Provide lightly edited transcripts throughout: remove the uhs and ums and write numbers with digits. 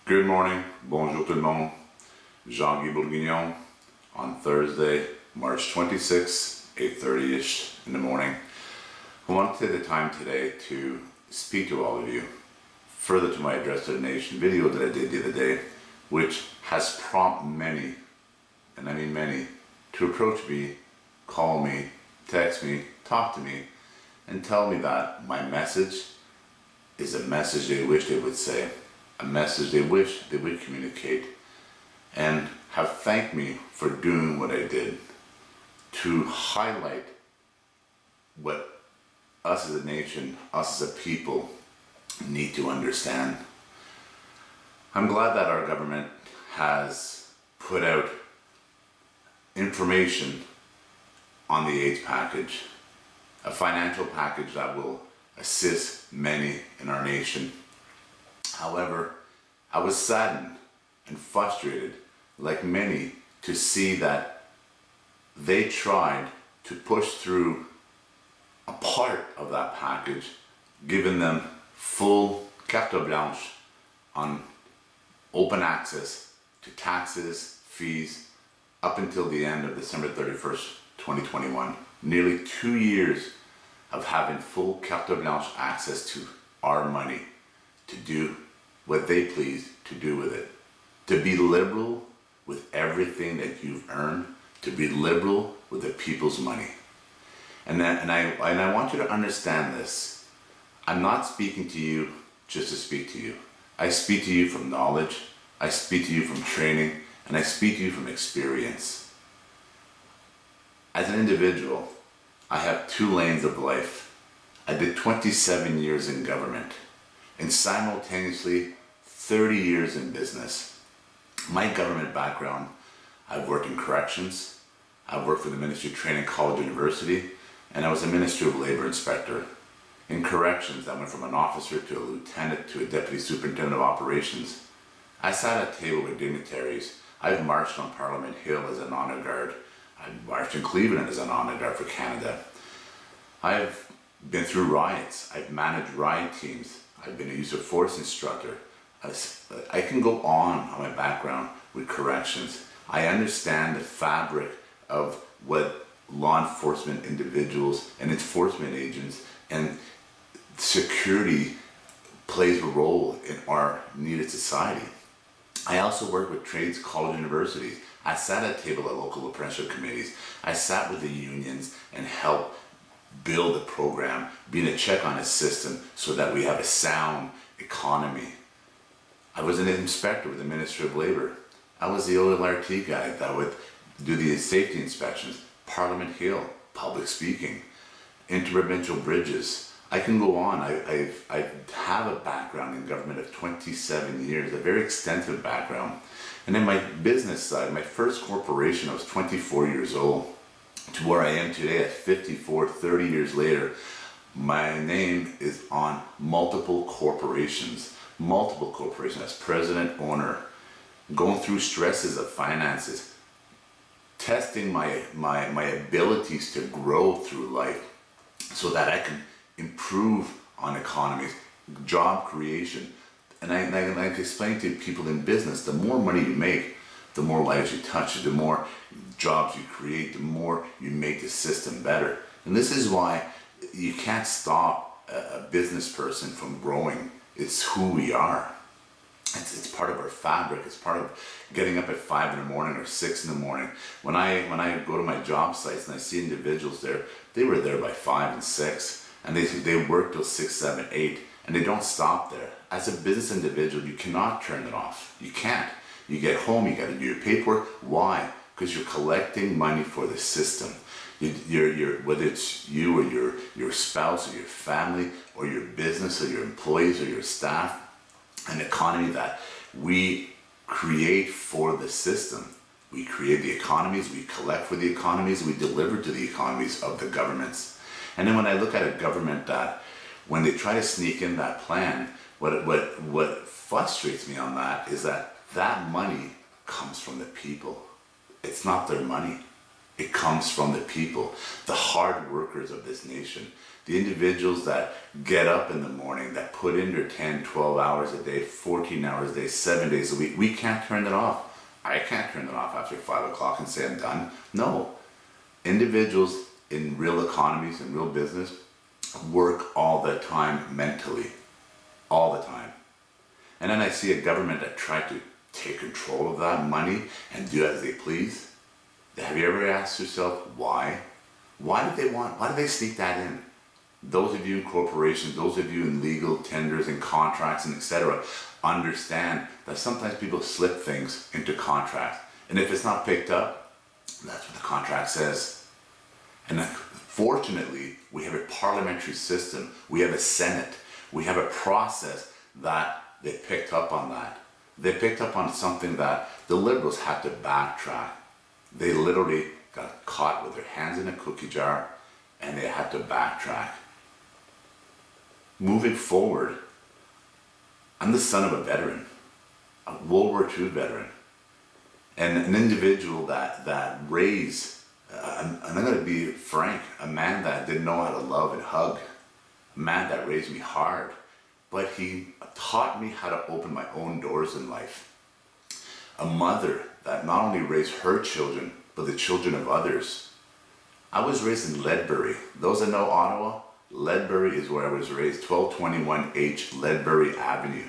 Good morning, bonjour tout le monde. Jean-Guy Bourguignon on Thursday, March 26, 8:30ish in the morning. I want to take the time today to speak to all of you, further to my address to the nation video that I did the other day, which has prompted many, and I mean many, to approach me, call me, text me, talk to me, and tell me that my message is a message they wish they would say, a message they wish they would communicate, and have thanked me for doing what I did to highlight what us as a nation, us as a people need to understand. I'm glad that our government has put out information on the AIDS package, a financial package that will assist many in our nation. However, I was saddened and frustrated, like many, to see that they tried to push through a part of that package, giving them full carte blanche on open access to taxes, fees, up until the end of December 31st, 2021. Nearly 2 years of having full carte blanche access to our money, to do what they please to do with it. To be liberal with everything that you've earned, to be liberal with the people's money. And I want you to understand this. I'm not speaking to you just to speak to you. I speak to you from knowledge, I speak to you from training, and I speak to you from experience. As an individual, I have 2 lanes of life. I did 27 years in government and simultaneously 30 years in business. My government background, I've worked in corrections, I've worked for the Ministry of Training College University, and I was a Ministry of Labor inspector. In corrections, I went from an officer to a lieutenant to a deputy superintendent of operations. I sat at a table with dignitaries. I've marched on Parliament Hill as an honor guard. I've marched in Cleveland as an honor guard for Canada. I've been through riots. I've managed riot teams. I've been a use of force instructor. I can go on my background with corrections. I understand the fabric of what law enforcement individuals and enforcement agents and security plays a role in our needed society. I also work with trades college universities. I sat at a table at local apprenticeship committees. I sat with the unions and helped build a program, being a check on a system so that we have a sound economy. I was an inspector with the Ministry of Labor. I was the OLRT guy that would do the safety inspections, Parliament Hill, public speaking, interprovincial bridges. I can go on. I have a background in government of 27 years, a very extensive background. And then my business side, my first corporation, I was 24 years old, to where I am today at 54, 30 years later. My name is on multiple corporations as president, owner, going through stresses of finances, testing my abilities to grow through life so that I can improve on economies, job creation. And I explain to people in business, the more money you make, the more lives you touch, the more jobs you create, the more you make the system better. And this is why you can't stop a business person from growing. It's who we are. It's part of our fabric. It's part of getting up at 5 in the morning or 6 in the morning. When I go to my job sites and I see individuals there, they were there by 5 and 6, and they work till 6, 7, 8, and they don't stop there. As a business individual, you cannot turn it off. You can't. You get home, you got to do your paperwork. Why? Because you're collecting money for the system. You're, whether it's you or your spouse or your family or your business or your employees or your staff, an economy that we create for the system. We create the economies, we collect for the economies, we deliver to the economies of the governments. And then when I look at a government that, when they try to sneak in that plan, what frustrates me on that is that money comes from the people. It's not their money. It comes from the people, the hard workers of this nation, the individuals that get up in the morning, that put in their 10, 12 hours a day, 14 hours a day, 7 days a week. We can't turn it off. I can't turn it off after 5 o'clock and say I'm done. No. Individuals in real economies and real business work all the time mentally, all the time. And then I see a government that tried to take control of that money and do as they please. Have you ever asked yourself why? Why do they sneak that in? Those of you in corporations, those of you in legal tenders and contracts and etc., understand that sometimes people slip things into contracts. And if it's not picked up, that's what the contract says. And fortunately, we have a parliamentary system, we have a Senate, we have a process that they picked up on that. They picked up on something that the Liberals had to backtrack. They literally got caught with their hands in a cookie jar and they had to backtrack. Moving forward, I'm the son of a veteran, a World War II veteran, and an individual that raised, and I'm going to be frank, a man that didn't know how to love and hug, a man that raised me hard, but he taught me how to open my own doors in life. A mother that not only raised her children, but the children of others. I was raised in Ledbury. Those that know Ottawa, Ledbury is where I was raised, 1221H Ledbury Avenue.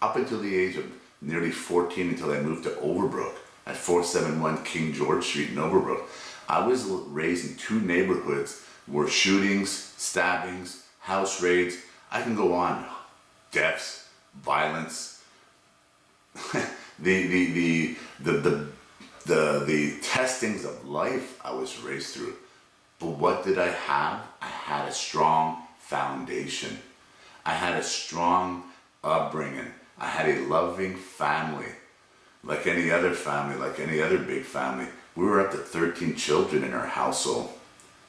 Up until the age of nearly 14, until I moved to Overbrook at 471 King George Street in Overbrook. I was raised in two neighborhoods where shootings, stabbings, house raids, I can go on, deaths, violence, the testings of life I was raised through. But what did I have? I had a strong foundation. I had a strong upbringing. I had a loving family. Like any other family, like any other big family. We were up to 13 children in our household.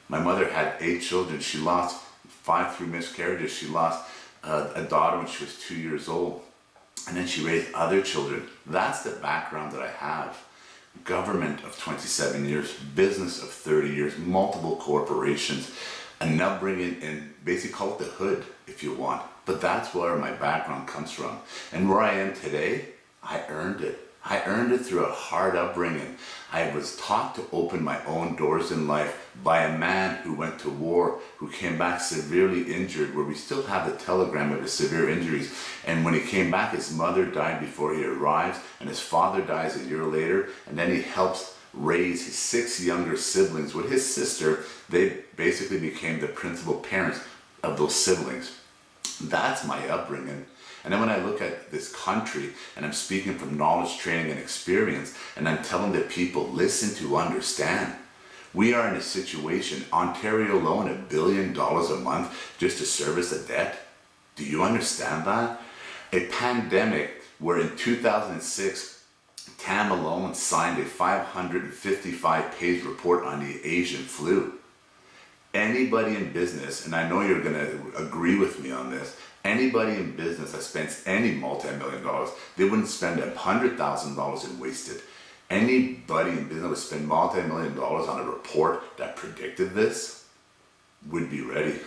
My mother had 8 children. She lost 5 through miscarriages. She lost a daughter when she was 2 years old. And then she raised other children. That's the background that I have. Government of 27 years, business of 30 years, multiple corporations, an upbringing in, basically call it the hood if you want. But that's where my background comes from. And where I am today, I earned it. I earned it through a hard upbringing. I was taught to open my own doors in life by a man who went to war, who came back severely injured, where we still have the telegram of his severe injuries. And when he came back, his mother died before he arrives, and his father dies a year later, and then he helps raise his 6 younger siblings. With his sister, they basically became the principal parents of those siblings. That's my upbringing. And then when I look at this country, and I'm speaking from knowledge, training, and experience, and I'm telling the people, listen to understand. We are in a situation, Ontario alone, $1 billion a month just to service a debt. Do you understand that? A pandemic where in 2006, Tam alone signed a 555-page report on the Asian flu. Anybody in business, and I know you're going to agree with me on this, anybody in business that spends any multi-million dollars, they wouldn't spend $100,000 and waste it. Anybody in business would spend multi-million dollars on a report that predicted this would be ready.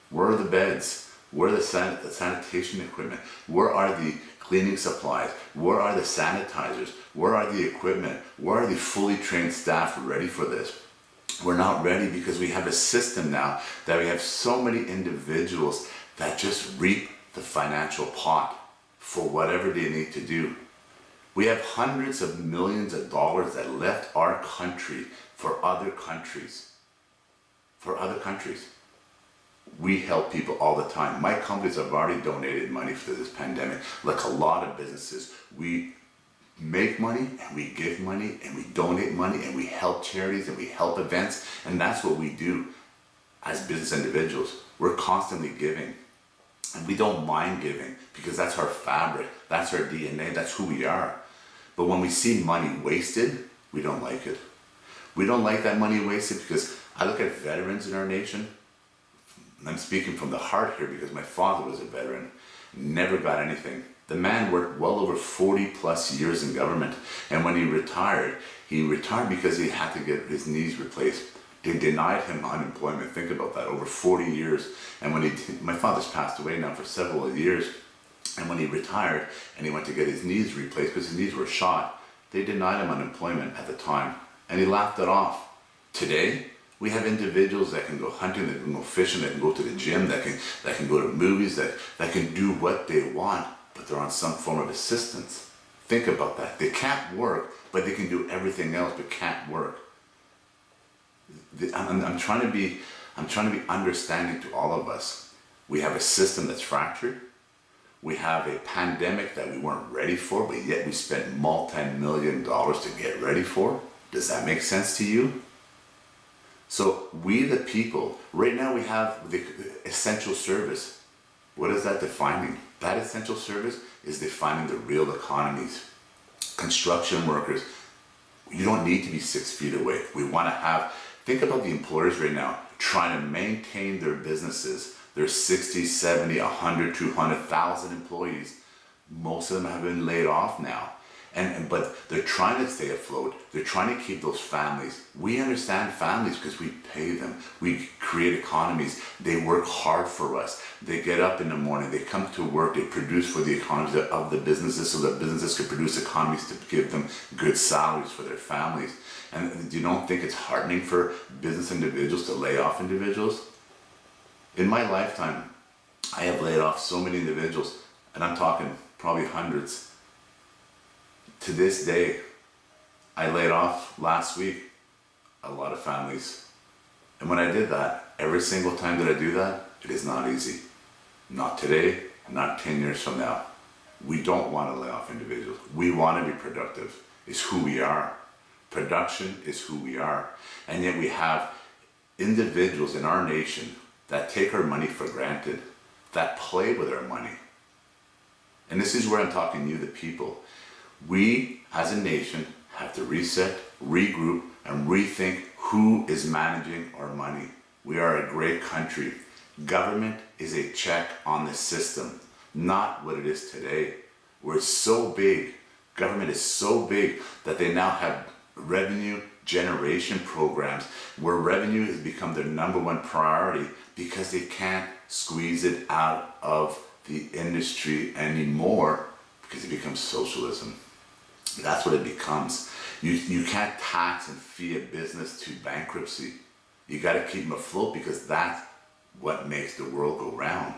Where are the beds? Where are the sanitation equipment? Where are the cleaning supplies? Where are the sanitizers? Where are the equipment? Where are the fully trained staff ready for this? We're not ready because we have a system now that we have so many individuals that just reap the financial pot for whatever they need to do. We have hundreds of millions of dollars that left our country for other countries. For other countries. We help people all the time. My companies have already donated money for this pandemic. Like a lot of businesses, we make money and we give money and we donate money and we help charities and we help events, and that's what we do as business individuals. We're constantly giving, and we don't mind giving because that's our fabric, that's our DNA, that's who we are. But when we see money wasted, we don't like it. We don't like that money wasted because I look at veterans in our nation, and I'm speaking from the heart here because my father was a veteran. never got anything. The man worked well over 40 plus years in government, and when he retired because he had to get his knees replaced. They denied him unemployment. Think about that, over 40 years. And when my father's passed away now for several years, and when he retired and he went to get his knees replaced because his knees were shot, they denied him unemployment at the time, and he laughed it off. Today, we have individuals that can go hunting, that can go fishing, that can go to the gym, that can go to movies, that can do what they want, but they're on some form of assistance. Think about that. They can't work, but they can do everything else, but can't work. I'm trying to be understanding to all of us. We have a system that's fractured. We have a pandemic that we weren't ready for, but yet we spent multi-million dollars to get ready for. Does that make sense to you? So we the people, right now we have the essential service. What is that defining? That essential service is defining the real economies. Construction workers, you don't need to be 6 feet away. We want to have, think about the employers right now trying to maintain their businesses. There's 60, 70, 100, 200,000 employees. Most of them have been laid off now. But they're trying to stay afloat. They're trying to keep those families. We understand families because we pay them. We create economies. They work hard for us. They get up in the morning. They come to work. They produce for the economies of the businesses so that businesses can produce economies to give them good salaries for their families. And you don't think it's heartening for business individuals to lay off individuals? In my lifetime, I have laid off so many individuals, and I'm talking probably hundreds. To this day, I laid off last week a lot of families. And when I did that, every single time that I do that, it is not easy. Not today, not 10 years from now. We don't want to lay off individuals. We want to be productive. It's who we are. Production is who we are. And yet we have individuals in our nation that take our money for granted, that play with our money. And this is where I'm talking to you, the people. We, as a nation, have to reset, regroup, and rethink who is managing our money. We are a great country. Government is a check on the system, not what it is today. We're so big, government is so big that they now have revenue generation programs where revenue has become their #1 priority because they can't squeeze it out of the industry anymore because it becomes socialism. That's what it becomes. You can't tax and fee a business to bankruptcy. You got to keep them afloat because that's what makes the world go round.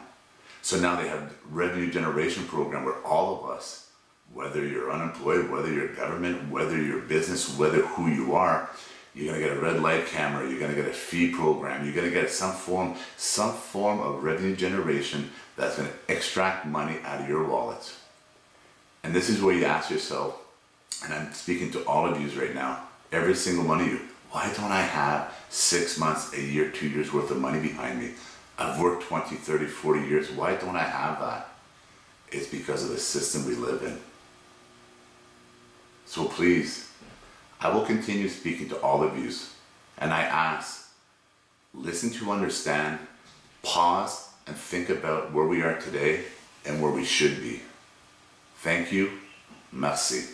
So now they have revenue generation program where all of us, whether you're unemployed, whether you're government, whether you're business, whether who you are, you're gonna get a red light camera, you're gonna get a fee program, you're gonna get some form of revenue generation that's gonna extract money out of your wallets. And this is where you ask yourself, and I'm speaking to all of you right now, every single one of you, why don't I have 6 months, a year, 2 years worth of money behind me? I've worked 20, 30, 40 years, why don't I have that? It's because of the system we live in. So please, I will continue speaking to all of you, and I ask, listen to understand, pause, and think about where we are today and where we should be. Thank you. Merci.